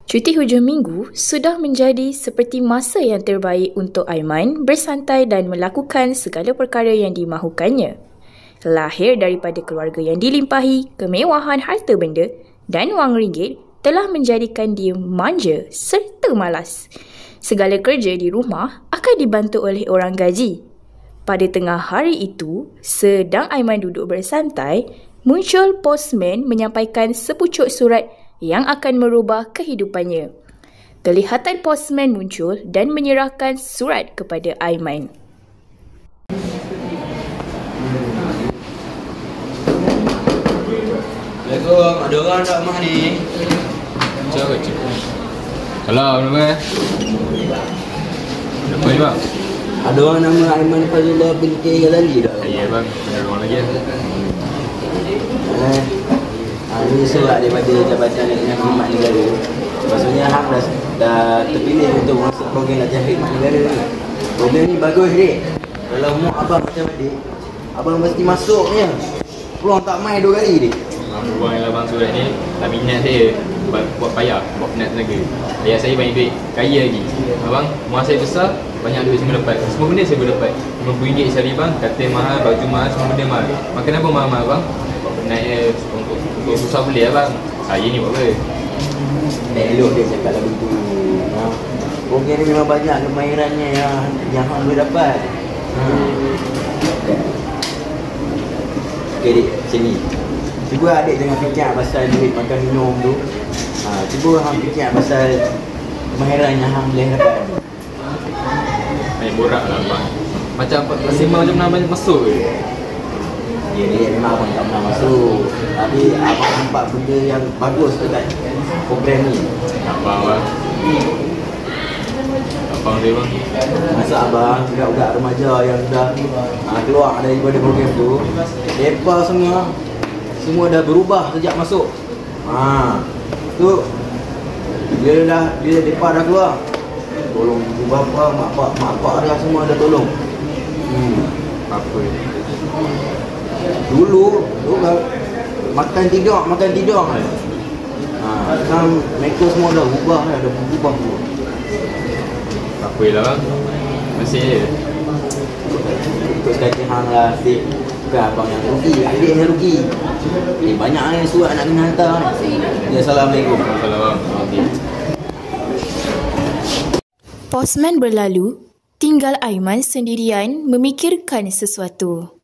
Cuti hujung minggu sudah menjadi seperti masa yang terbaik untuk Aiman bersantai dan melakukan segala perkara yang dimahukannya. Lahir daripada keluarga yang dilimpahi kemewahan harta benda dan wang ringgit telah menjadikan dia manja serta malas. Segala kerja di rumah akan dibantu oleh orang gaji. Pada tengah hari itu, sedang Aiman duduk bersantai, muncul postman menyampaikan sepucuk surat yang akan merubah kehidupannya. Kelihatan postman muncul dan menyerahkan surat kepada Aiman. Assalamualaikum, ada orang tak rumah ni? Cakap cik. Salam, nama Apa ni bang? Ada orang nama Aiman Fazullah binti Ghazali tak? Ya bang, ada orang lagi lah. Ini surat daripada Jabatan Latihan Khidmat Negara. Maksudnya hang dah terpilih untuk masuk program Latihan Khidmat Negara ni. Program ni bagus dek. Kalau umur abang macam adik, abang mesti masuknya. Peluang tak main 2 kali dek. Abang yang abang surat ni tak minat saya buat payah, buat penat tenaga. Ayah saya banyak duit, kaya lagi. Abang, rumah saya besar, banyak duit semua dapat. Semua benda saya boleh dapat. RM50 sehari bang, katil mahal, baju mahal, semua benda mahal. Makan apa mahal-mahal bang? Naik untuk susah boleh lah bang. Saya ni buat apa? Elok dia cakap lagu tu. Program ni memang banyak kemahirannya yang hang boleh dapat. Okay dek, sini. Cuba adik jangan fikir pasal duit makan minum tu. Cuba hang fikir pasal kemahiran yang hang boleh dapat. Main borak lah bang. Macam Rasimah macam nak banyak masuk ke? Ya dia memang abang tak pernah masuk. Tapi abang nampak benda yang bagus dekat program ni. Abang dia bang. Masa abang, budak-budak remaja yang dah keluar daripada program tu, mereka semua dah berubah sejak masuk. Tu dia mereka dah keluar. Tolong ibu bapa, mak pak dah semua dah tolong. Apa? Dulu makan tidur. Sekarang mereka semua dah berubah tu. Apa lah bang? Masih je. Ikut sekali hang lah Afiq. Bukan abang yang rugi, adik yang rugi. Banyak yang surat nak kena hantar. Ya, Assalamualaikum. Salam bang. Okay. Postman berlalu, tinggal Aiman sendirian memikirkan sesuatu.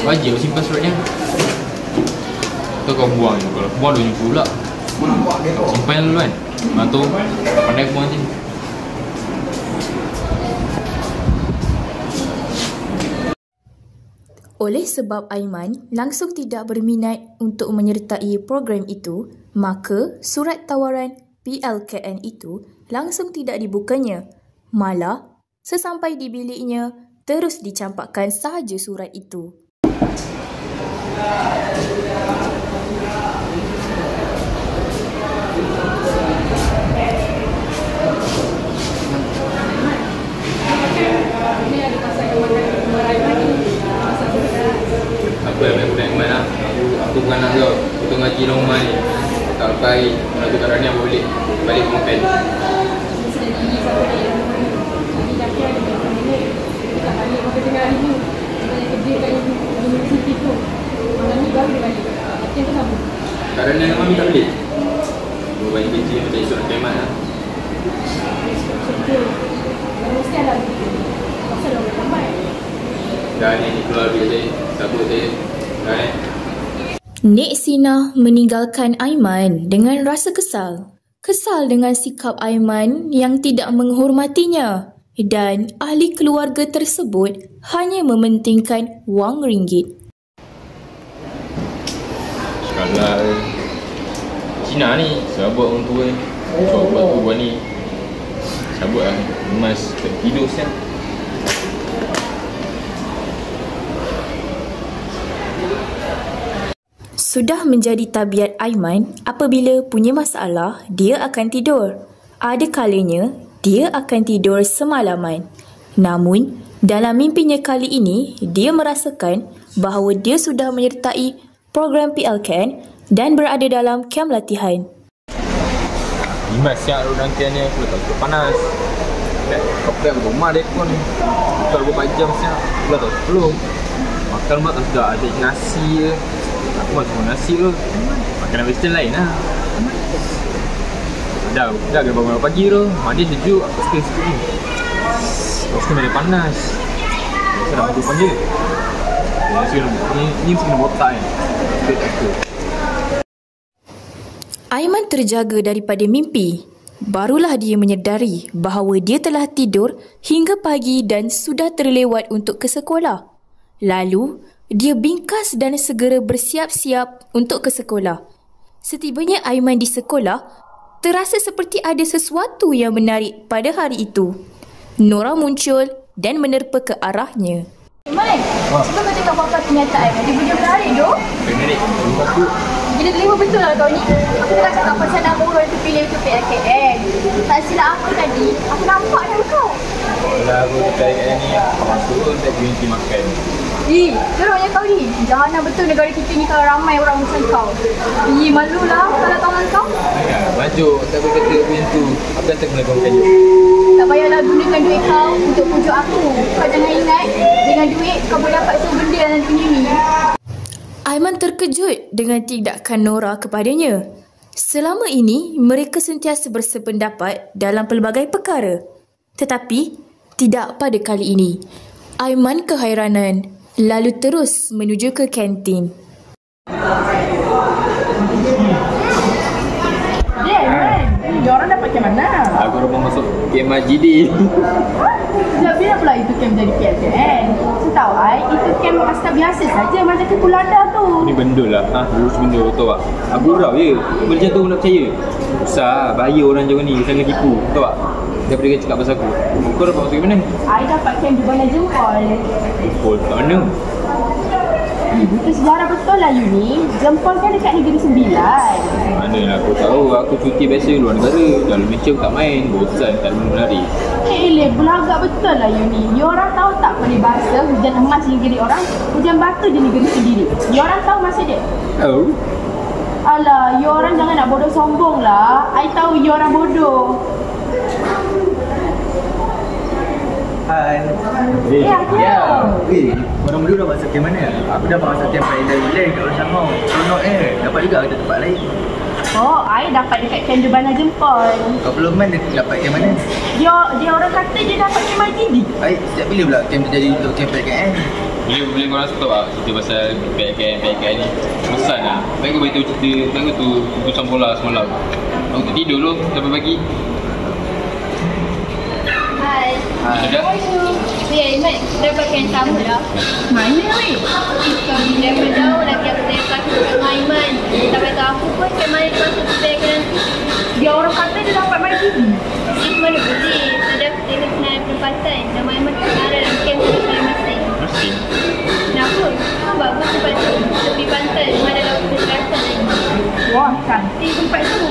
Wajib simpan suratnya. Atau kau buang je. Kalau buang dia pula. Simpan dulu kan. Atau pandai buang je. Oleh sebab Aiman langsung tidak berminat untuk menyertai program itu, maka surat tawaran PLKN itu langsung tidak dibukanya. Malah, sesampai di biliknya, terus dicampakkan sahaja surat itu. Apa yang aku nak Iman lah. Aku bukan nak kau. Aku ngaji rumah ni. Tak lepai. Nak tukar rani apa balik. Balik ke makan. Kak Rani dengan Mami tak balik? Dua banyak kerja macam esok nak kemat lah. Dah ni keluar duit saya. Sabut saya. Dah ni. Nek Sina meninggalkan Aiman dengan rasa kesal. Kesal dengan sikap Aiman yang tidak menghormatinya dan ahli keluarga tersebut hanya mementingkan wang ringgit. Kalau Cina ni sabut orang tua ni. Sabut tu buat ni. Sabut lah. Emas tidur siang. Sudah menjadi tabiat Aiman, apabila punya masalah, dia akan tidur. Ada kalanya, dia akan tidur semalaman. Namun, dalam mimpinya kali ini, dia merasakan bahawa dia sudah menyertai program PLKN dan berada dalam kem latihan. Imas siap nanti ni aku letak panas. Kau pergi rumah dia pun. Kalau 24 jam siap, aku letak belum. Makan mak tak sudah ada nasi je. Aku makan nasi tu. Makanan western lain lah. Dah bangun pagi tu. Mandi sejuk, aku suka sikit ni. Aku suka dia panas. Biasa dah makan je. Ni mesti kena botak kan. Suka tak suka. Aiman terjaga daripada mimpi. Barulah dia menyedari bahawa dia telah tidur hingga pagi dan sudah terlewat untuk ke sekolah. Lalu, dia bingkas dan segera bersiap-siap untuk ke sekolah. Setibanya Aiman di sekolah, terasa seperti ada sesuatu yang menarik pada hari itu. Nora muncul dan menerpa ke arahnya. Aiman, cuba kau cakap apa-apa kenyataan. Dia punya menarik tu. Menarik. Aku Gila terima betul lah kau ni. Aku tengah cakap pasal nama orang tu pilih untuk PLKN. Tak silap aku tadi, aku nampak dah kau. Kalau aku dekat ni, aku masuk tu tak berhenti makan. Teruknya kau ni. Jahanam betul negara kita ni kalau ramai orang macam kau. Malulah kalau kawan kau. Maju, tak boleh kata macam tu. Apa yang tak kena kau kayu? Tak payahlah gunakan duit kau untuk pujuk aku. Kau jangan ingat, dengan duit kau boleh dapat semua benda dalam dunia ni. Aiman terkejut dengan tindakan Nora kepadanya. Selama ini, mereka sentiasa bersependapat dalam pelbagai perkara. Tetapi, tidak pada kali ini. Aiman kehairanan, lalu terus menuju ke kantin. Diorang dapat kem mana? Aku rumah masuk game MGD. Sejak bila pula itu kem jadi PLKN? Setahu I, itu kem askar biasa saja macam ke Kulanda tu. Ni benda lah. Lurus benda tahu tak? Aku gurau je. Benda tu nak percaya. Susah, bahaya orang jangan ni. Jangan tipu. Tahu tak? Daripada dia cakap pasal aku. Kau dapat masuk ke mana? I dapat kem di Bandar Jempol. Jempol kat mana? Bukan sejarah betul lah you ni. Jempol kan dekat Negeri Sembilan. Manalah aku tahu. Aku cuti biasa luar negara. Dalam Malaysia aku tak main. Bosan, tak ada benda menarik. Belagak betul lah you ni. You orang tahu tak peribahasa hujan emas di negeri orang, hujan batu di negeri sendiri. You orang tahu maksud dia? Oh? Alah, you orang jangan nak bodoh sombong lah. I tahu you orang bodoh. Hai. Korang berdua dah masuk kem mana? Aku dah masuk kem Friday Lane kat Orang Selangor. Seronok dapat juga ada tempat lain. Oh, I dapat dekat kem di Bandar Jempol. Kau belum mana dapat kem mana? Dia orang kata dia dapat kem IGD. Sejak bila pula kem terjadi untuk kem PLKN? Boleh korang stop tak cerita pasal PLKN ni? Bosan lah. Baik kau beritahu cerita. Baik tu urusan bola semalam. Aku tak tidur tu sampai pagi. Hai. Sudah? Mat, dapat kem sama dah. Mana weh? Daripada jauh lagi aku tanya kasih dekat Aiman. Sampai tahu aku pun kem mana dia masuk PLKN nanti. Dia orang kata dia dapat IGD. Mana boleh? Tadi aku tengok senarai penempatan. Nama Aiman terkenal dalam kem masing-masing. Masih? Kenapa? Bagus tempat tu. Tepi pantai. Mana dalam kesehatan lagi. Wah, cantik tempat tu.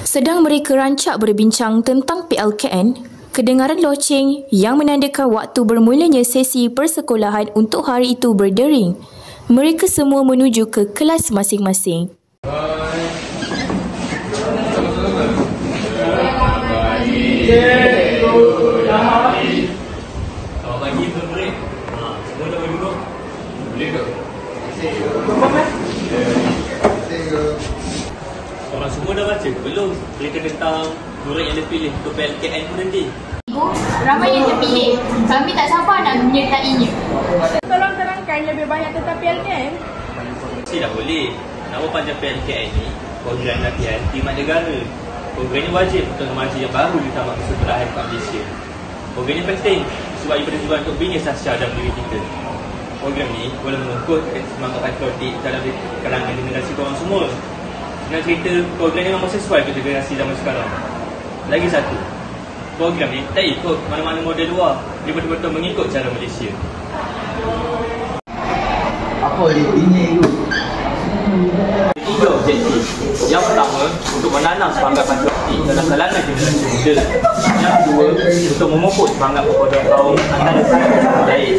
Sedang mereka rancak berbincang tentang PLKN, kedengaran loceng yang menandakan waktu bermulanya sesi persekolahan untuk hari itu berdering. Mereka semua menuju ke kelas masing-masing. Orang semua dah baca ke belum? Berita tentang murid yang dipilih untuk PLKN pun nanti. Ibu, ramai yang terpilih. Kami tak sabar nak menyertainya. Tolong terangkan lebih banyak tentang PLKN. Mesti dah boleh. Nama panjang PLKN ni, Program Latihan Khidmat Negara. Program ini wajib untuk remaja yang baru ditamat kesudahan kat Malaysia. Program ini penting sebab ia bertujuan untuk bina sasar dan diri kita. Program ni boleh mengukuhkan semangat patriotik dalam kalangan generasi korang semua. Dengan cerita, program ni memang sesuai untuk generasi zaman sekarang. Lagi satu, program ni tak ikut mana-mana model luar. Dia betul-betul mengikut cara Malaysia. Apa dia ini tu? Tiga objektif. Yang pertama, untuk menanam semangat patriotik dalam kalangan generasi muda. Yang kedua, untuk memupuk semangat persaudaraan kaum antara satu sama lain.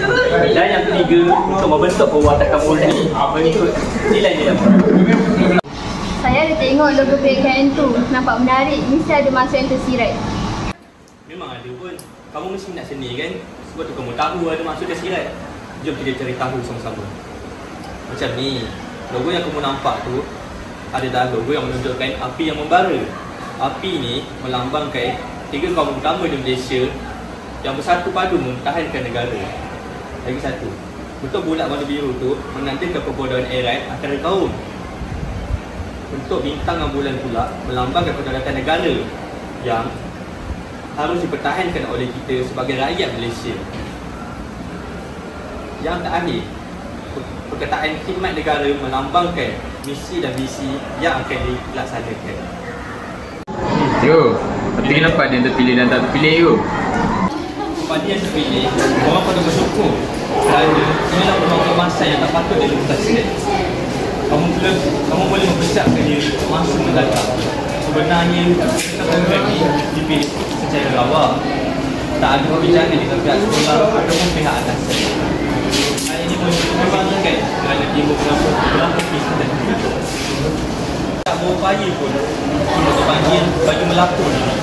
Dan yang ketiga, untuk membentuk perwatakan murni mengikut nilai-nilai. Saya ada tengok logo PKN tu. Nampak menarik. Mesti ada masa yang tersirat. Memang ada pun. Kamu mesti nak seni kan? Sebab tu kamu tahu ada maksud tersirat. Jom kita cari tahu sama-sama. Macam ni, logo yang kamu nampak tu adalah logo yang menunjukkan api yang membara. Api ni melambangkan 3 kaum utama di Malaysia yang bersatu padu mempertahankan negara. Lagi satu, bentuk bulat warna biru tu menandakan perbodohan erat antara kaum. Bentuk bintang dan bulan pula melambangkan kedaulatan negara yang harus dipertahankan oleh kita sebagai rakyat Malaysia. Yang terakhir, perkataan khidmat negara melambangkan misi dan visi yang akan dilaksanakan. Yo, tapi kenapa ada yang terpilih dan tak terpilih yo? Pada yang terpilih, orang pada bersyukur kerana inilah peluang masa yang tak patut dilepaskan. Kamu boleh mempersiapkan diri untuk masa mendatang. Sebenarnya, kita program ini dipilih secara rawak. Tak ada perbincangan dengan pihak sekolah ataupun pihak atasan. Hal ini membanggakan kerana dia beberapa pisah dan begitu. Tak berupaya pun untuk panggil bagi melakon ini.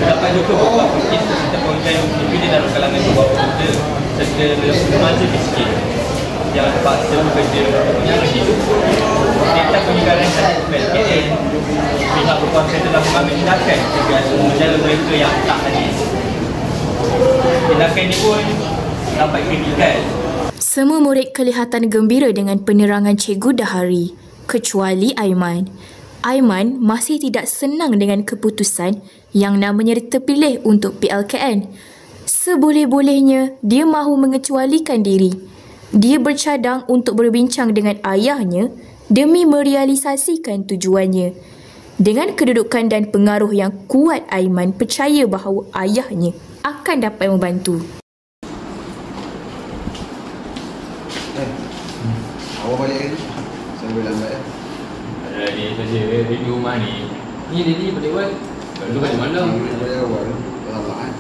Terdapat juga beberapa kes serta program dipilih dalam kalangan beberapa muda serta remaja miskin yang terpaksa bekerja yang hidup. Perintah Penyegaran dan PLKN, pihak berkuasa telah mengambil tindakan bagi menjala mereka yang tak hadir. Tindakan ini pun dapat kritikan. Semua murid kelihatan gembira dengan penerangan Cikgu Dahari, kecuali Aiman. Aiman masih tidak senang dengan keputusan yang namanya terpilih untuk PLKN. Seboleh-bolehnya, dia mahu mengecualikan diri. Dia bercadang untuk berbincang dengan ayahnya demi merealisasikan tujuannya. Dengan kedudukan dan pengaruh yang kuat, Aiman percaya bahawa ayahnya akan dapat membantu. Awak balik lagi? Saya boleh lambat Ada dia saja di rumah ni. Ni dia balik awal. Lalu balik malam. Balik awal. Lama kan?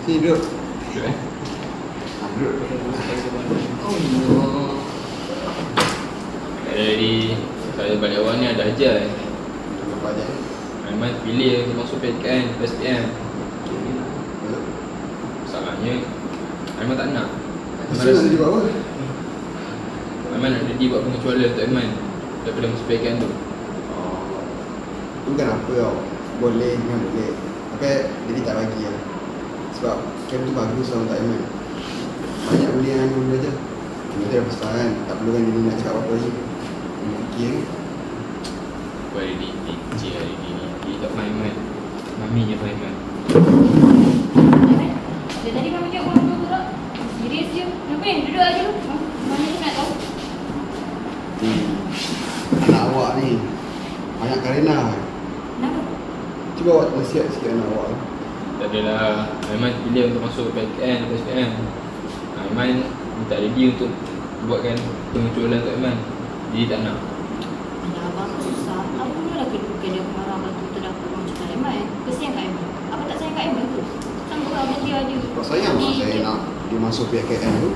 Sini duduk. Duduk Duduk. Allah. Jadi saya balik awal ni ada ajar. Apa aja? Aiman pilih untuk masuk PKN, SPM. Salahnya Aiman tak nak. Aiman nak juga apa? Aiman nak jadi buat pengecualian untuk Aiman daripada masuk PKN tu. Bukan apa tau. Boleh dengan boleh. Tapi jadi tak bagi lah. Sebab camp tu bagus lah untuk Aiman. Banyak boleh yang Aiman belajar. Dia dah besar kan. Tak perlu kan dia nak cakap apa-apa lagi. Dia fikir kan. Apa hari ni? Cik hari ni. Dia tak main Aiman. Mami je main Aiman. Dia tadi kami tengok orang tu tak? Serius je. Kenapa yang duduk aja tu? Mana tu nak tahu? Anak awak ni banyak karena. Kenapa? Cuba awak nasihat sikit anak awak. Tak adalah. Aiman pilih untuk masuk PKN atau SPM. Aiman tak ready untuk buatkan pengecualian untuk Aiman. Jadi tak nak. Alah, abang tu susah. Apa mulalah kedudukan dia marah abang tu terdapat orang cakap Aiman. Kesian kat Aiman. Apa tak sayang kat Aiman tu? Sanggup lah abang dia ada. Sebab sayang lah saya nak dia masuk PKN tu.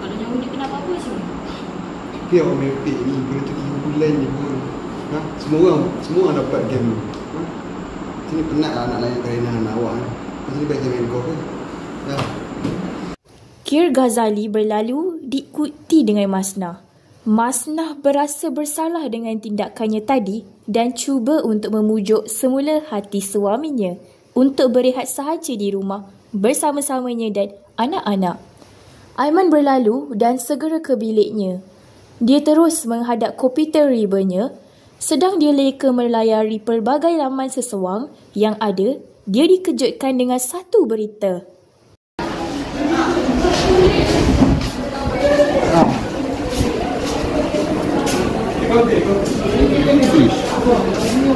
Kalau nyawa dia kena apa-apa macam ni? Tapi awak merepek ni kena tu 3 bulan je pun. Ha? Semua orang dapat game tu. Ha? Sini penat lah nak layan karena anak awak. Macam ni baik jangan kau ke? Ya. Kir Ghazali berlalu diikuti dengan Masnah. Masnah berasa bersalah dengan tindakannya tadi dan cuba untuk memujuk semula hati suaminya untuk berehat sahaja di rumah bersama-samanya dan anak-anak. Aiman berlalu dan segera ke biliknya. Dia terus menghadap komputer ribanya. Sedang dia leka melayari pelbagai laman sesuang yang ada, dia dikejutkan dengan satu berita.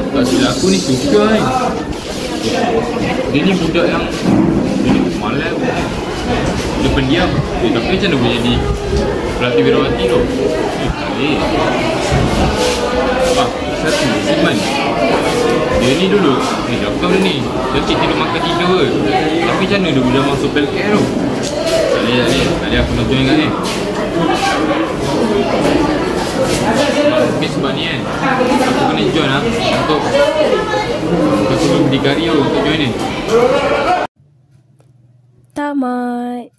Tak silap aku ni suka kan. Dia ni budak yang malam. Dia pendiam. Tapi macam mana boleh jadi pelatih Wirawati tu? Satu, Siman. Dia ni dulu aku tahu dia ni cantik tidur makan tidur ke. Tapi macam mana dia boleh masuk PLKN tu? Tak boleh aku nak tunjuk kan ni. Mungkin sebab berdikari untuk join ni. Tamat.